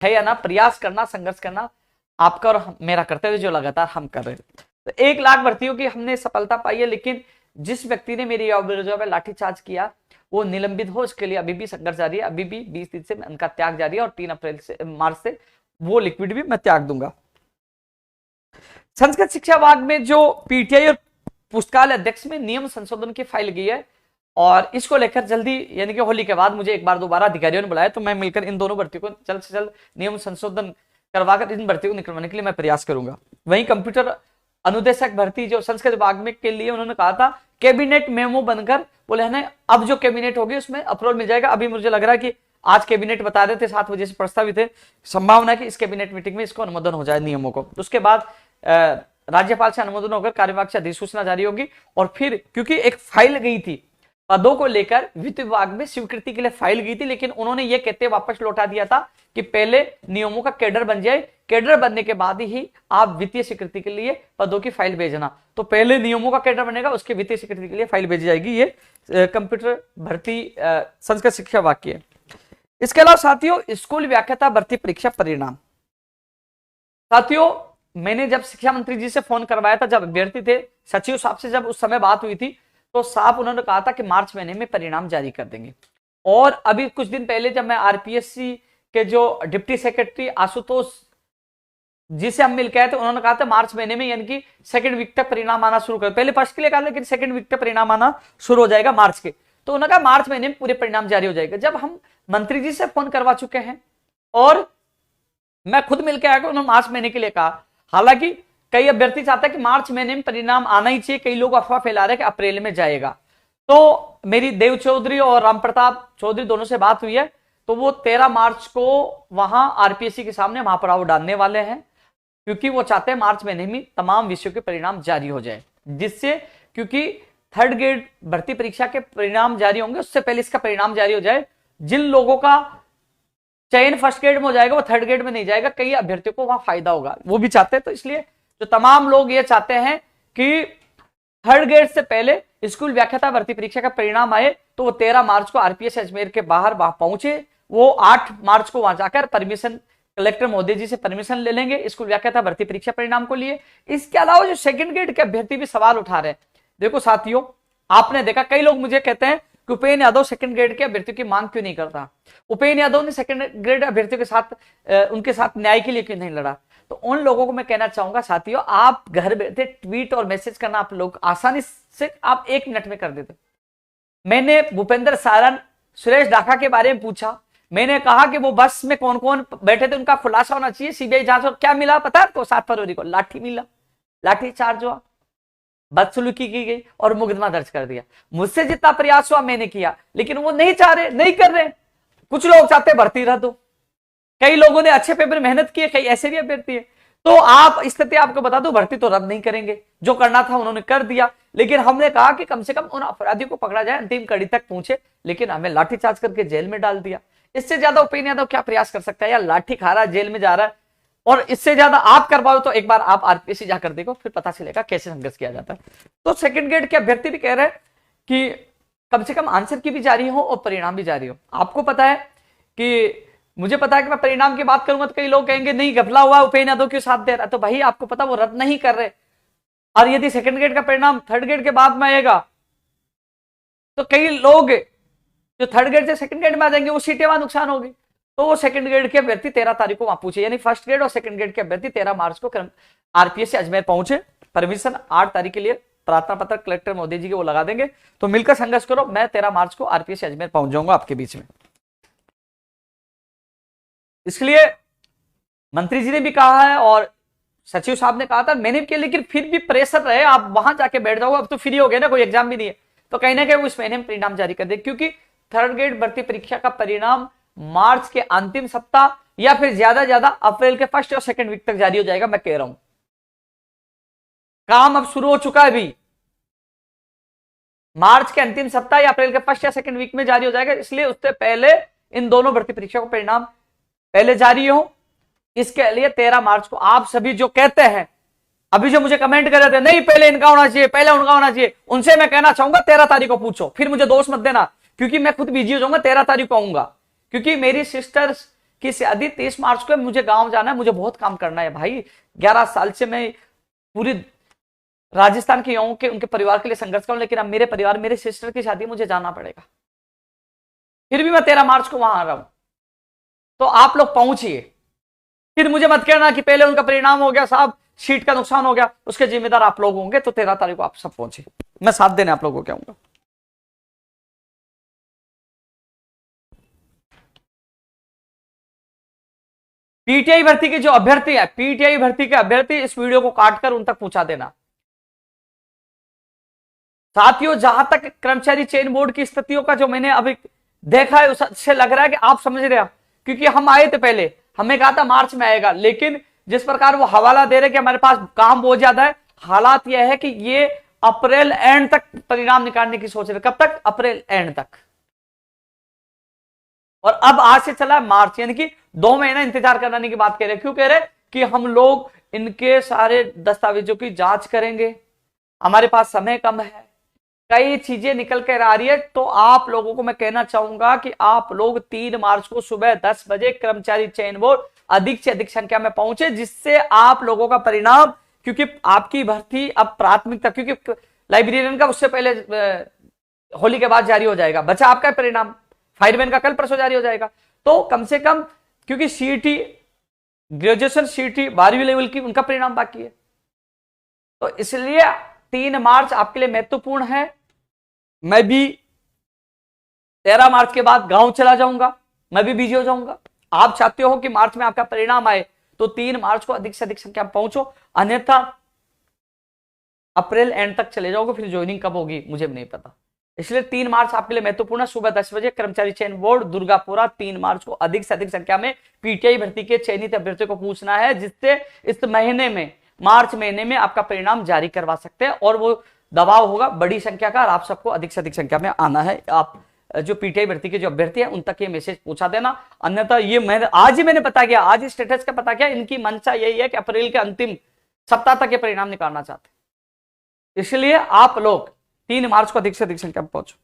है या ना, प्रयास करना, संघर्ष करना आपका और मेरा कर्तव्य जो लगातार हम कर रहे हैं। तो 1 लाख भर्तियों की हमने सफलता पाई है, लेकिन जिस व्यक्ति ने मेरी पे लाठीचार्ज किया वो निलंबित हो, उसके लिए अभी भी संघर्ष जारी है। अभी भी 20 दिन से उनका त्याग जारी है और 3 मार्च से वो लिक्विड भी मैं त्याग दूंगा। संस्कृत शिक्षा विभाग में जो पीटीआई और पुस्तकालय अध्यक्ष में नियम संशोधन की फाइल गई है और इसको लेकर जल्दी यानी कि होली के बाद मुझे एक बार दोबारा अधिकारियों ने बुलाया, तो मैं मिलकर इन दोनों भर्तियों को जल्द से जल्द नियम संशोधन करवाकर इन भर्तियों को निकलवाने के लिए मैं प्रयास करूंगा। वहीं कंप्यूटर अनुदेशक भर्ती जो संस्कृत विभाग में के लिए उन्होंने कहा था कैबिनेट मेमो बनकर बोले है ना, अब जो कैबिनेट होगी उसमें अप्रूवल मिल जाएगा। अभी मुझे लग रहा है कि आज कैबिनेट बता रहे थे 7 बजे से प्रस्तावित है, संभावना है कि इस कैबिनेट मीटिंग में इसको अनुमोदन हो जाए नियमों को। तो उसके बाद राज्यपाल से अनुमोदन होकर कार्यवाहक से अधिसूचना जारी होगी और फिर क्योंकि एक फाइल गई थी पदों को लेकर वित्त विभाग में स्वीकृति के लिए फाइल गई थी, लेकिन उन्होंने ये कहते वापस लौटा दिया था कि पहले नियमों का कैडर बन जाए, कैडर बनने के बाद ही आप वित्तीय स्वीकृति के लिए पदों की फाइल भेजना। तो पहले नियमों का कैडर बनेगा, उसके वित्तीय स्वीकृति के लिए फाइल भेजी जाएगी। ये कंप्यूटर भर्ती संस्कृत शिक्षा विभाग की है। इसके अलावा साथियों स्कूल व्याख्याता भर्ती परीक्षा परिणाम, साथियों मैंने जब शिक्षा मंत्री जी से फोन करवाया था, जब अभ्यर्थी थे सचिव साहब से जब उस समय बात हुई थी, तो साहब उन्होंने कहा था कि मार्च महीने में परिणाम जारी कर देंगे। और अभी कुछ दिन पहले जब मैं आरपीएससी के जो डिप्टी सेक्रेटरी आशुतोष जी से हम मिल के आए थे, उन्होंने कहा था मार्च महीने में यानी कि 2nd वीक तक परिणाम आना शुरू कर, पहले फर्स्ट के लिए कहा लेकिन 2nd वीक तक परिणाम आना शुरू हो जाएगा मार्च के। तो उन्होंने कहा मार्च महीने में पूरे परिणाम जारी हो जाएगा। जब हम मंत्री जी से फोन करवा चुके हैं और मैं खुद मिलकर आया, उन्होंने मार्च महीने के लिए कहा। हालांकि कई अभ्यर्थी चाहते हैं कि मार्च महीने में परिणाम आना ही चाहिए, कई लोग अफवाह फैला रहे हैं कि अप्रैल में जाएगा। तो मेरी देव चौधरी और राम प्रताप चौधरी दोनों से बात हुई है, तो वो 13 मार्च को वहां आरपीएससी के सामने महापड़ाव डालने वाले हैं, क्योंकि वो चाहते हैं मार्च महीने में तमाम विषयों के परिणाम जारी हो जाए, जिससे क्योंकि 3rd ग्रेड भर्ती परीक्षा के परिणाम जारी होंगे उससे पहले इसका परिणाम जारी हो जाए। जिन लोगों का चयन 1st ग्रेड में हो जाएगा वो 3rd ग्रेड में नहीं जाएगा, कई अभ्यर्थियों को वहां फायदा होगा, वो भी चाहते हैं। तो इसलिए जो तमाम लोग ये चाहते हैं कि 3rd ग्रेड से पहले स्कूल व्याख्याता भर्ती परीक्षा का परिणाम आए, तो वो 13 मार्च को आरपीएस अजमेर के बाहर वहां पहुंचे, वो 8 मार्च को वहां जाकर परमिशन कलेक्टर महोदय जी से परमिशन ले लेंगे स्कूल व्याख्याता भर्ती परीक्षा परिणाम को लिए। इसके अलावा जो 2nd ग्रेड के अभ्यर्थी भी सवाल उठा रहे हैं, देखो साथियों आपने देखा कई लोग मुझे कहते हैं कि उपेन्द्र यादव 2nd ग्रेड के अभ्यर्थियों की मांग क्यों नहीं करता, उपेन्द्र यादव ने 2nd ग्रेड अभ्यर्थियों के साथ उनके साथ न्याय के लिए क्यों नहीं लड़ा। तो उन लोगों को मैं कहना चाहूंगा साथियों, आप घर बैठे ट्वीट और मैसेज करना आप लोग आसानी से आप 1 मिनट में कर देते। मैंने भूपेंद्र सारण सुरेश डाका के बारे में पूछा, मैंने कहा कि वो बस में कौन कौन बैठे थे उनका खुलासा होना चाहिए, सीबीआई जांच। और क्या मिला पता है आपको? 7 फरवरी को लाठी मिला, लाठी चार्ज हुआ, बदसलूकी की गई और मुकदमा दर्ज कर दिया। मुझसे जितना प्रयास हुआ मैंने किया, लेकिन वो नहीं चाह रहे, नहीं कर रहे। कुछ लोग चाहते भर्ती रह दो, कई लोगों ने अच्छे पेपर मेहनत किए, कई ऐसे भी अभ्यर्थी है। तो आप स्थिति आपको बता दो, भर्ती तो रद्द नहीं करेंगे, जो करना था उन्होंने कर दिया, लेकिन हमने कहा कि कम से कम उन अपराधियों को पकड़ा जाए, अंतिम कड़ी तक पहुंचे, लेकिन हमें लाठीचार्ज करके जेल में डाल दिया। इससे ज्यादा उपेन्द्र यादव क्या प्रयास कर सकता है? यार लाठी खा रहा है, जेल में जा रहा है, और इससे ज्यादा आप कर पाओ तो एक बार आप आरपीएससी जाकर देखो, फिर पता चलेगा कैसे संघर्ष किया जाता है। तो 2nd ग्रेड के अभ्यर्थी भी कह रहे हैं कि कम से कम आंसर की भी जारी हो और परिणाम भी जारी हो। आपको पता है कि मुझे पता है कि मैं परिणाम की बात करूंगा तो कई लोग कहेंगे नहीं घपला हुआ, उपेन्द्र यादव क्यों साथ दे रहा है। तो भाई आपको पता वो रद्द नहीं कर रहे, और यदि 2nd ग्रेड का परिणाम 3rd ग्रेड के बाद में आएगा तो कई लोग जो 3rd ग्रेड से 2nd ग्रेड में आ जाएंगे, वो सीटें वहां नुकसान होगी। तो वो 2nd ग्रेड के अभ्यर्थी 13 तारीख को वहां पूछे, यानी 1st ग्रेड और 2nd ग्रेड के अभ्यर्थी 13 मार्च को आरपीएस से अजमेर पहुंचे। परमिशन 8 तारीख के लिए प्रार्थना पत्र कलेक्टर मोदी जी के वो लगा देंगे। तो मिलकर संघर्ष करो, मैं 13 मार्च को आरपीएस से अजमेर पहुंच जाऊंगा आपके बीच में। इसलिए मंत्री जी ने भी कहा है और सचिव साहब ने कहा था, मैंने भी किया, लेकिन फिर भी प्रेशर रहे, आप वहां जाके बैठ जाओगे, अब तो फ्री हो गए ना, कोई एग्जाम भी नहीं है, तो कहीं ना कहीं वो इस महीने में परिणाम जारी कर दे, क्योंकि 3rd ग्रेड भर्ती परीक्षा का परिणाम मार्च के अंतिम सप्ताह या फिर ज्यादा अप्रैल के 1st और 2nd वीक तक जारी हो जाएगा। मैं कह रहा हूं काम अब शुरू हो चुका है, भी मार्च के अंतिम सप्ताह या अप्रैल के 1st या 2nd वीक में जारी हो जाएगा। इसलिए उससे पहले इन दोनों भर्ती परीक्षा को परिणाम पहले जारी हो, इसके लिए 13 मार्च को आप सभी जो कहते हैं, अभी जो मुझे कमेंट कर रहे थे नहीं पहले इनका होना चाहिए, पहले उनका होना चाहिए, उनसे मैं कहना चाहूंगा 13 तारीख को पूछो, फिर मुझे दोष मत देना, क्योंकि मैं खुद बिजी हो जाऊंगा। 13 तारीख को आऊंगा, क्योंकि मेरी सिस्टर्स कि शादी 30 मार्च को मुझे गांव जाना है, मुझे बहुत काम करना है भाई, 11 साल से मैं पूरी राजस्थान के युवाओं के उनके परिवार के लिए संघर्ष करूं, लेकिन अब मेरे परिवार, मेरे सिस्टर की शादी, मुझे जाना पड़ेगा, फिर भी मैं 13 मार्च को वहां आ रहा हूं। तो आप लोग पहुंचिए, फिर मुझे मत कहना कि पहले उनका परिणाम हो गया साहब, सीट का नुकसान हो गया, उसके जिम्मेदार आप लोग होंगे। तो 13 तारीख को आप सब पहुंचे, मैं साथ देने आप लोगों को कहूंगा। पीटीआई भर्ती के जो अभ्यर्थी है, पीटीआई भर्ती के अभ्यर्थी इस वीडियो को काटकर उन तक पहुंचा देना। साथियों, जहां तक कर्मचारी चयन बोर्ड की स्थितियों का जो मैंने अभी देखा है, उससे लग रहा है कि आप समझ रहे हैं, क्योंकि हम आए थे पहले, हमें कहा था मार्च में आएगा, लेकिन जिस प्रकार वो हवाला दे रहे कि हमारे पास काम बहुत ज्यादा है, हालात यह है कि ये अप्रैल एंड तक परिणाम निकालने की सोच रहे। कब तक? अप्रैल एंड तक। और अब आज से चला मार्च, यानी कि 2 महीना इंतजार कराने की बात कह रहे हैं। क्यों कह रहे? कि हम लोग इनके सारे दस्तावेजों की जांच करेंगे, हमारे पास समय कम है, कई चीजें निकल कर आ रही है। तो आप लोगों को मैं कहना चाहूंगा कि आप लोग 3 मार्च को सुबह 10 बजे कर्मचारी चयन बोर्ड अधिक से अधिक संख्या में पहुंचे, जिससे आप लोगों का परिणाम, क्योंकि आपकी भर्ती अब प्राथमिकता, क्योंकि लाइब्रेरियन का उससे पहले होली के बाद जारी हो जाएगा, बचा आपका परिणाम, फायरमैन का कल परसों जारी हो जाएगा। तो कम से कम, क्योंकि सीईटी, ग्रेजुएशन सीईटी 12वीं लेवल की, उनका परिणाम बाकी है, तो इसलिए 3 मार्च आपके लिए महत्वपूर्ण है। मैं भी 13 मार्च के बाद गांव चला जाऊंगा, मैं भी बिजी हो जाऊंगा। आप चाहते हो कि मार्च में आपका परिणाम आए, तो 3 मार्च को अधिक से अधिक संख्या में पहुंचो, अन्यथा अप्रैल एंड तक चले जाओगे, फिर ज्वाइनिंग कब होगी मुझे भी नहीं पता। इसलिए 3 मार्च आपके लिए महत्वपूर्ण है। सुबह 10 बजे कर्मचारी चयन बोर्ड दुर्गापुरा, 3 मार्च को अधिक से अधिक संख्या में पीटीआई भर्ती के चयनित अभ्यर्थियों को पूछना है, जिससे इस महीने में, मार्च महीने में आपका परिणाम जारी करवा सकते हैं, और वो दबाव होगा बड़ी संख्या का, और आप सबको अधिक से अधिक संख्या में आना है। आप जो पीटीआई भर्ती के जो अभ्यर्थी हैं उन तक ये मैसेज पहुंचा देना, अन्यथा ये मैंने पता किया, आज स्टेटस का पता किया, इनकी मंशा यही है कि अप्रैल के अंतिम सप्ताह तक ये परिणाम निकालना चाहते हैं। इसलिए आप लोग 3 मार्च को अधिक से अधिक संख्या में पहुंचो।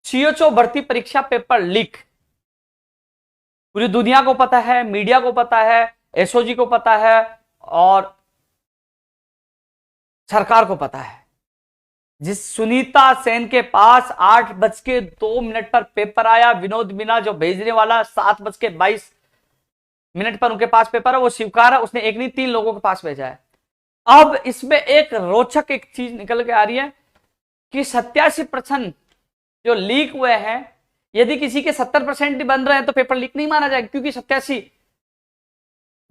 सीएचओ भर्ती परीक्षा पेपर लीक पूरी दुनिया को पता है, मीडिया को पता है, एसओजी को पता है, और सरकार को पता है। जिस सुनीता सेन के पास 8:02 पर पेपर आया, विनोद मीना जो भेजने वाला 7:22 पर उनके पास पेपर है, वो स्वीकार है, उसने एक नहीं 3 लोगों के पास भेजा है। अब इसमें एक रोचक एक चीज निकल के आ रही है कि 87% जो लीक हुए हैं, यदि किसी के 70% बन रहे हैं तो पेपर लीक नहीं माना जाएगा, क्योंकि 87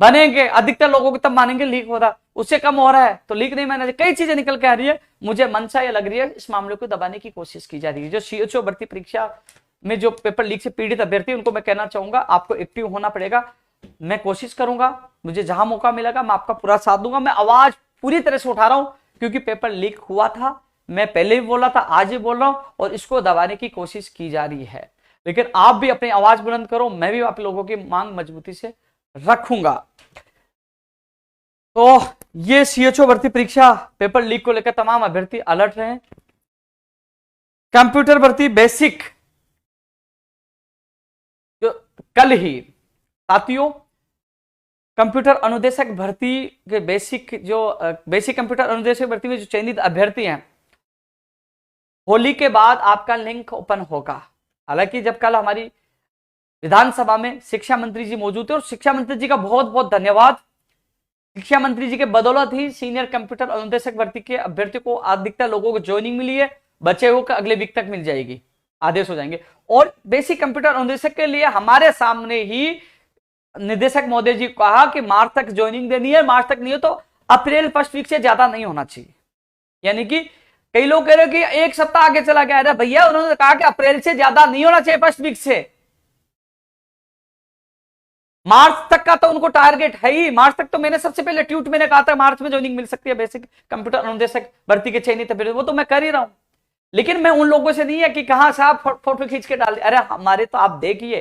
बनेंगे, अधिकतर लोगों को तब मानेंगे लीक हो रहा, उससे कम हो रहा है तो लीक नहीं माना जाएगा। कई चीजें निकल के आ रही है, मुझे मंशा यह लग रही है इस मामले को दबाने की कोशिश की जा रही है। जो सीएचओ भर्ती परीक्षा में जो पेपर लीक से पीड़ित अभ्यर्थी, उनको मैं कहना चाहूंगा आपको एक्टिव होना पड़ेगा। मैं कोशिश करूंगा, मुझे जहां मौका मिलेगा मैं आपका पूरा साथ दूंगा। मैं आवाज पूरी तरह से उठा रहा हूं, क्योंकि पेपर लीक हुआ था, मैं पहले भी बोला था, आज भी बोल रहा हूं, और इसको दबाने की कोशिश की जा रही है। लेकिन आप भी अपनी आवाज बुलंद करो, मैं भी आप लोगों की मांग मजबूती से रखूंगा। तो ये सीएचओ भर्ती परीक्षा पेपर लीक को लेकर तमाम अभ्यर्थी अलर्ट रहे। कंप्यूटर भर्ती बेसिक जो कल ही, साथियों, कंप्यूटर अनुदेशक भर्ती के बेसिक कंप्यूटर अनुदेशक भर्ती में जो चयनित अभ्यर्थी हैं, होली के बाद आपका लिंक ओपन होगा। हालांकि जब कल हमारी विधानसभा में शिक्षा मंत्री जी मौजूद थे, और शिक्षा मंत्री जी का बहुत बहुत धन्यवाद, शिक्षा मंत्री जी के बदौलत ही सीनियर कंप्यूटर अनुदेशक भर्ती के अभ्यर्थी को अधिकतर लोगों को ज्वाइनिंग मिली है, बचे हुए अगले वीक तक मिल जाएगी, आदेश हो जाएंगे। और बेसिक कंप्यूटर अनुदेशक के लिए हमारे सामने ही निदेशक महोदय जी कहा कि मार्च तक ज्वाइनिंग देनी है, मार्च तक नहीं हो तो अप्रैल फर्स्ट वीक से ज्यादा नहीं होना चाहिए। यानी कि कई लोग कह रहे हैं कि एक सप्ताह आगे चला गया है, भैया उन्होंने कहा कि अप्रैल से ज्यादा नहीं होना चाहिए, फर्स्ट वीक से। मार्च तक का तो उनको टारगेट है ही, मार्च तक तो मैंने सबसे पहले ट्वीट मैंने कहा था मार्च में ज्वाइनिंग मिल सकती है बेसिक कंप्यूटर अनुदेशक भर्ती के चयनित अभ्यर्थी, वो तो मैं कर ही रहा हूं। लेकिन मैं उन लोगों से नहीं है कि कहां से आप फोटो खींच के डाल दे, अरे हमारे तो आप देखिए